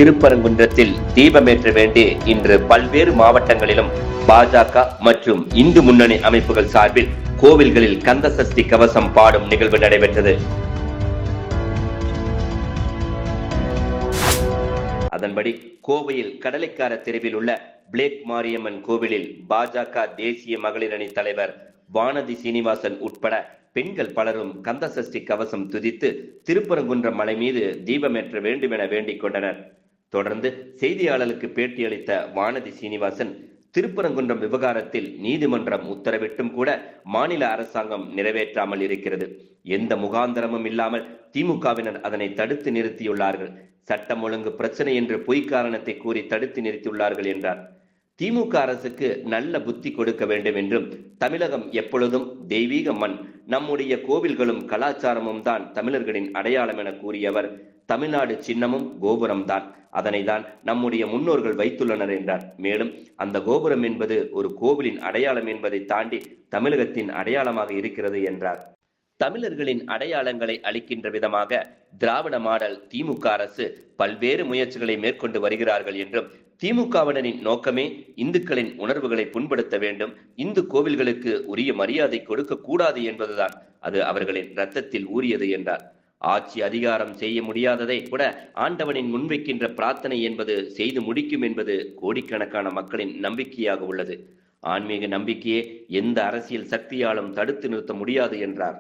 திருப்பரங்குன்றத்தில் தீபமேற்ற வேண்டி இன்று பல்வேறு மாவட்டங்களிலும் பாஜக மற்றும் இந்து முன்னணி அமைப்புகள் சார்பில் கோவில்களில் கந்த சஷ்டி கவசம் பாடும் நிகழ்வு நடைபெற்றது. அதன்படி கோவையில் கடலைக்கார தெருவில் உள்ள பிளேக் மாரியம்மன் கோவிலில் பாஜக தேசிய மகளிர் அணி தலைவர் வானதி சீனிவாசன் உட்பட பெண்கள் பலரும் கந்த சஷ்டி கவசம் துதித்து திருப்பரங்குன்றம் மலை மீது தீபமேற்ற வேண்டும் என வேண்டிக் கொண்டனர். தொடர்ந்து செய்தியாளர்களுக்கு பேட்டியளித்த வானதி சீனிவாசன், திருப்பரங்குன்றம் விவகாரத்தில் நீதிமன்றம் உத்தரவிட்டும் கூட மாநில அரசாங்கம் நிறைவேற்றாமல் இருக்கிறது. எந்த முகாந்தரமும் இல்லாமல் திமுகவினர் அதனை தடுத்து நிறுத்தியுள்ளார்கள். சட்டம் ஒழுங்கு பிரச்சனை என்று பொய் காரணத்தை கூறி தடுத்து நிறுத்தியுள்ளார்கள் என்றார். திமுக அரசுக்கு நல்ல புத்தி கொடுக்க வேண்டும் என்றும், தமிழகம் எப்பொழுதும் தெய்வீக மண், நம்முடைய கோவில்களும் கலாச்சாரமும் தான் தமிழர்களின் அடையாளம் என கூறியவர், தமிழ்நாடு சின்னமும் கோபுரம் தான், அதனை தான் நம்முடைய முன்னோர்கள் வைத்துள்ளனர் என்றார். மேலும் அந்த கோபுரம் என்பது ஒரு கோவிலின் அடையாளம் என்பதை தாண்டி தமிழகத்தின் அடையாளமாக இருக்கிறது என்றார். தமிழர்களின் அடையாளங்களை அளிக்கின்ற விதமாக திராவிட மாடல் திமுக அரசு பல்வேறு முயற்சிகளை மேற்கொண்டு வருகிறார்கள் என்றும், திமுகவினரின் நோக்கமே இந்துக்களின் உணர்வுகளை புண்படுத்த வேண்டும், இந்து கோவில்களுக்கு உரிய மரியாதை கொடுக்க கூடாது என்பதுதான், அது அவர்களின் இரத்தத்தில் ஊறியது என்றார். ஆட்சி அதிகாரம் செய்ய முடியாததை கூட ஆண்டவனின் முன்வைக்கின்ற பிரார்த்தனை என்பது செய்து முடிக்கும் என்பது கோடிக்கணக்கான மக்களின் நம்பிக்கையாக உள்ளது. ஆன்மீக நம்பிக்கையே எந்த அரசியல் சக்தியாலும் தடுத்து நிறுத்த முடியாது என்றார்.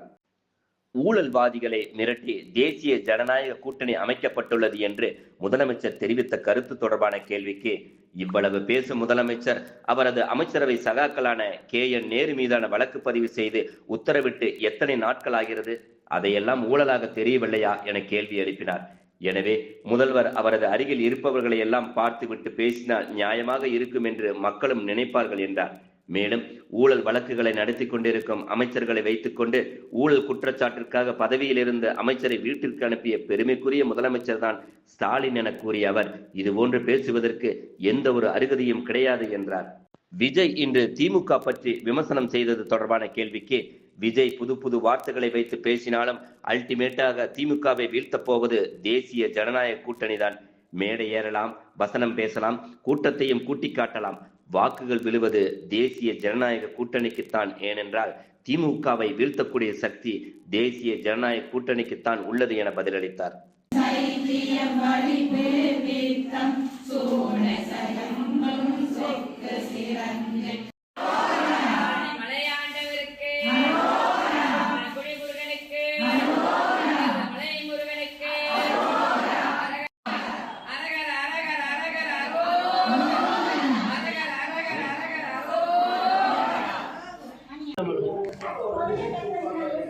ஊழல்வாதிகளை மிரட்டி தேசிய ஜனநாயக கூட்டணி அமைக்கப்பட்டுள்ளது என்று முதலமைச்சர் தெரிவித்த கருத்து தொடர்பான கேள்விக்கு, இவ்வளவு பேசும் முதலமைச்சர் அவரது அமைச்சரவை சகாக்களான KN நேரு மீதான வழக்கு பதிவு செய்து உத்தரவிட்டு எத்தனை நாட்கள் ஆகிறது? அதையெல்லாம் ஊழலாக தெரியவில்லையா என கேள்வி எழுப்பினார். எனவே முதல்வர் அவரது அருகில் இருப்பவர்களை எல்லாம் பார்த்துவிட்டு பேசினால் நியாயமாக இருக்கும் என்று மக்களும் நினைப்பார்கள் என்றார். மேலும் ஊழல் வழக்குகளை நடத்தி கொண்டிருக்கும் அமைச்சர்களை வைத்துக்கொண்டு ஊழல் குற்றச்சாட்டிற்காக பதவியில் இருந்த அமைச்சரை வீட்டிற்கு அனுப்பிய பெருமைக்குரிய முதலமைச்சர் தான் ஸ்டாலின் என கூறிய அவர், இதுபோன்று பேசுவதற்கு எந்த ஒரு அருகதையும் கிடையாது என்றார். விஜய் இன்று திமுக பற்றி விமர்சனம் செய்தது தொடர்பான கேள்விக்கு, விஜய் புது வார்த்தைகளை வைத்து பேசினாலும் அல்டிமேட்டாக திமுகவை வீழ்த்தப் போவது தேசிய ஜனநாயக கூட்டணி தான். மேடை ஏறலாம், வசனம் பேசலாம், கூட்டத்தையும் கூட்டி காட்டலாம், வாக்குகள் விழுவது தேசிய ஜனநாயக கூட்டணிக்குத்தான். ஏனென்றால் திமுகவை வீழ்த்தக்கூடிய சக்தி தேசிய ஜனநாயக கூட்டணிக்குத்தான் உள்ளது என பதிலளித்தார்.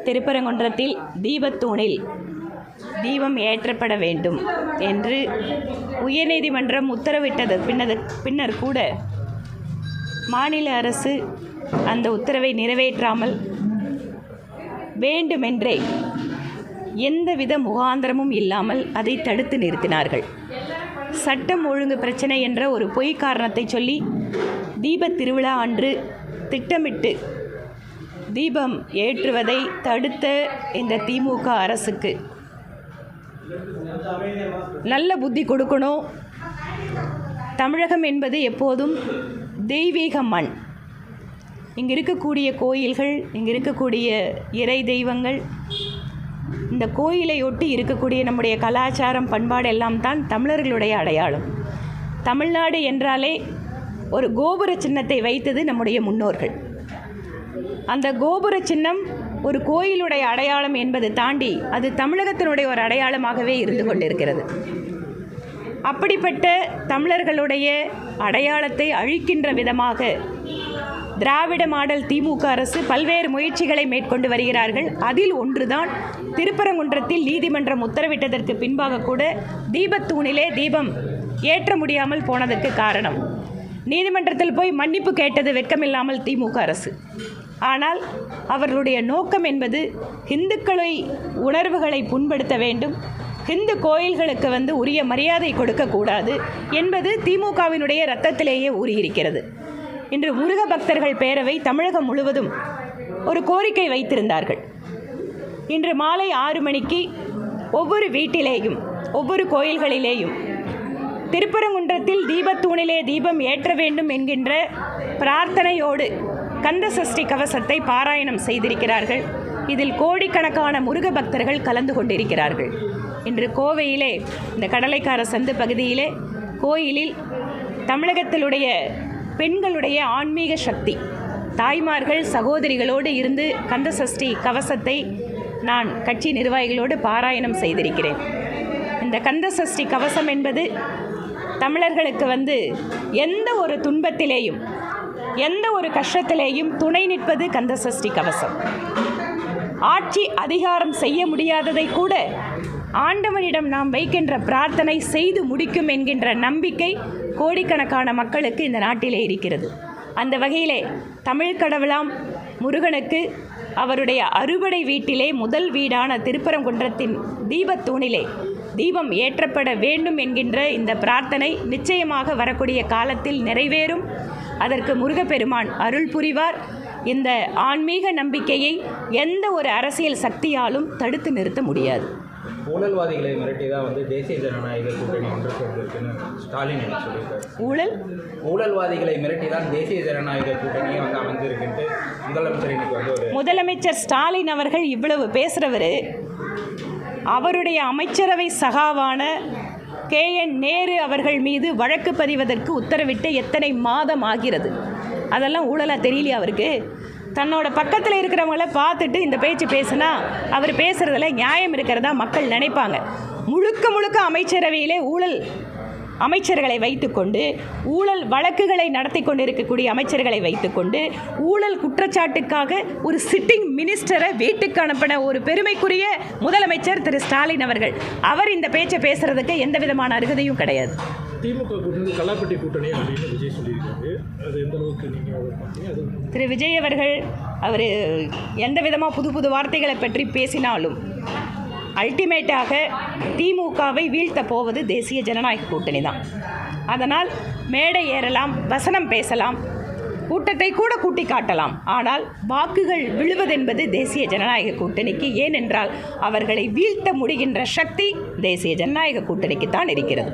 திருப்பரங்குன்றத்தில் தீபத்தூணில் தீபம் ஏற்றப்பட வேண்டும் என்று உயர்நீதிமன்றம் உத்தரவிட்டது பின்னர் கூட மாநில அரசு அந்த உத்தரவை நிறைவேற்றாமல் வேண்டுமென்றே எந்தவித முகாந்திரமும் இல்லாமல் அதை தடுத்து நிறுத்தினார்கள். சட்டம் ஒழுங்கு பிரச்சனை என்ற ஒரு பொய் காரணத்தை சொல்லி தீபத் திருவிழா அன்று திட்டமிட்டு தீபம் ஏற்றுவதை தடுத்த இந்த திமுக அரசுக்கு நல்ல புத்தி கொடுக்கணும். தமிழகம் என்பது எப்போதும் தெய்வீக மண். இங்கு இருக்கக்கூடிய கோயில்கள், இங்கு இருக்கக்கூடிய இறை தெய்வங்கள், இந்த கோயிலை ஒட்டி இருக்கக்கூடிய நம்முடைய கலாச்சாரம், பண்பாடு எல்லாம் தான் தமிழர்களுடைய அடையாளம். தமிழ்நாடு என்றாலே ஒரு கோபுர சின்னத்தை வைத்தது நம்முடைய முன்னோர்கள். அந்த கோபுர சின்னம் ஒரு கோயிலுடைய அடையாளம் என்பது தாண்டி அது தமிழகத்தினுடைய ஒரு அடையாளமாகவே இருந்து கொண்டிருக்கிறது. அப்படிப்பட்ட தமிழர்களுடைய அடையாளத்தை அழிக்கின்ற விதமாக திராவிட மாடல் திமுக அரசு பல்வேறு முயற்சிகளை மேற்கொண்டு வருகிறார்கள். அதில் ஒன்றுதான் திருப்பரங்குன்றத்தில் நீதிமன்றம் உத்தரவிட்டதற்கு பின்பாக கூட தீபத்தூணிலே தீபம் ஏற்ற முடியாமல் போனதற்கு காரணம். நீதிமன்றத்தில் போய் மன்னிப்பு கேட்டது வெட்கமில்லாமல் திமுக அரசு. ஆனால் அவர்களுடைய நோக்கம் என்பது இந்துக்களை உணர்வுகளை புண்படுத்த வேண்டும், இந்து கோயில்களுக்கு உரிய மரியாதை கொடுக்கக்கூடாது என்பது திமுகவினுடைய இரத்தத்திலேயே ஊறியிருக்கிறது. இன்று முருக பக்தர்கள் பேரவை தமிழகம் முழுவதும் ஒரு கோரிக்கை வைத்திருந்தார்கள். இன்று மாலை 6 மணிக்கு ஒவ்வொரு வீட்டிலேயும் ஒவ்வொரு கோயில்களிலேயும் திருப்பரங்குன்றத்தில் தீபத்தூணிலே தீபம் ஏற்ற வேண்டும் என்கின்ற பிரார்த்தனையோடு கந்த சஷ்டி கவசத்தை பாராயணம் செய்திருக்கிறார்கள். இதில் கோடிக்கணக்கான முருக பக்தர்கள் கலந்து கொண்டிருக்கிறார்கள். இன்று கோவையிலே இந்த கடலைக்கார சந்து பகுதியிலே கோயிலில் தமிழகத்திலுடைய பெண்களுடைய ஆன்மீக சக்தி தாய்மார்கள் சகோதரிகளோடு இருந்து கந்த சஷ்டி கவசத்தை நான் கட்சி நிர்வாகிகளோடு பாராயணம் செய்திருக்கிறேன். இந்த கந்த சஷ்டி கவசம் என்பது தமிழர்களுக்கு எந்த ஒரு துன்பத்திலேயும் எந்த ஒரு கஷ்டத்திலேயும் துணை நிற்பது கந்த சஷ்டி கவசம். ஆட்சி அதிகாரம் செய்ய முடியாததை கூட ஆண்டவனிடம் நாம் வைக்கின்ற பிரார்த்தனை செய்து முடிக்கும் என்கின்ற நம்பிக்கை கோடிக்கணக்கான மக்களுக்கு இந்த நாட்டிலே இருக்கிறது. அந்த வகையிலே தமிழ் கடவுளாம் முருகனுக்கு அவருடைய அறுபடை வீட்டிலே முதல் வீடான திருப்பரங்குன்றத்தின் தீபத்தூணிலே தீபம் ஏற்றப்பட வேண்டும் என்கின்ற இந்த பிரார்த்தனை நிச்சயமாக வரக்கூடிய காலத்தில் நிறைவேறும். அதற்கு முருகப்பெருமான் அருள் புரிவார். இந்த ஆன்மீக நம்பிக்கையை எந்த ஒரு அரசியல் சக்தியாலும் தடுத்து நிறுத்த முடியாது. ஊழல்வாதிகளை மிரட்டி தான் தேசிய ஜனநாயக கூட்டணி ஒன்று சேர்ந்திருக்குன்னு ஸ்டாலின் சொல்லியிருக்காரு. ஊழல்வாதிகளை மிரட்டி தான் தேசிய ஜனநாயக கூட்டணியை அமைஞ்சிருக்குன்ட்டு முதலமைச்சர் இன்னைக்கு முதலமைச்சர் ஸ்டாலின் அவர்கள் இவ்வளவு பேசுகிறவர் அவருடைய அமைச்சரவை சகாவான KN நேரு அவர்கள் மீது வழக்கு பதிவதற்கு உத்தரவிட்டு எத்தனை மாதம் ஆகிறது? அதெல்லாம் ஊழலாக தெரியலையா அவருக்கு? தன்னோட பக்கத்தில் இருக்கிறவங்கள பார்த்துட்டு இந்த பேச்சு பேசுனா அவர் பேசுகிறதுல நியாயம் இருக்கிறதா மக்கள் நினைப்பாங்க. முழுக்க முழுக்க அமைச்சரவையிலே ஊழல் அமைச்சர்களை வைத்துக்கொண்டு ஊழல் வழக்குகளை நடத்தி கொண்டிருக்கக்கூடிய அமைச்சர்களை வைத்துக்கொண்டு ஊழல் குற்றச்சாட்டுக்காக ஒரு சிட்டிங் மினிஸ்டரை வீட்டுக்கு அனுப்பின ஒரு பெருமைக்குரிய முதலமைச்சர் திரு ஸ்டாலின் அவர்கள். அவர் இந்த பேச்சை பேசுறதுக்கு எந்த விதமான அருகதையும் கிடையாது. திமுக கூட்டணி கல்லாப்பட்டி கூட்டணி அப்படின்னு விஜய் சொல்லியிருக்காரு. அது எந்த அளவுக்கு நீங்கள் திரு விஜய் அவர்கள் அவர் எந்த விதமாக புது புது வார்த்தைகளை பற்றி பேசினாலும் அல்டிமேட்டாக திமுகவை வீழ்த்த போவது தேசிய ஜனநாயக கூட்டணி தான். அதனால் மேடை ஏறலாம், வசனம் பேசலாம், கூட்டத்தை கூட கூட்டி காட்டலாம். ஆனால் வாக்குகள் விழுவதென்பது தேசிய ஜனநாயக கூட்டணிக்கு. ஏனென்றால் அவர்களை வீழ்த்த முடிகின்ற சக்தி தேசிய ஜனநாயக கூட்டணிக்கு தான் இருக்கிறது.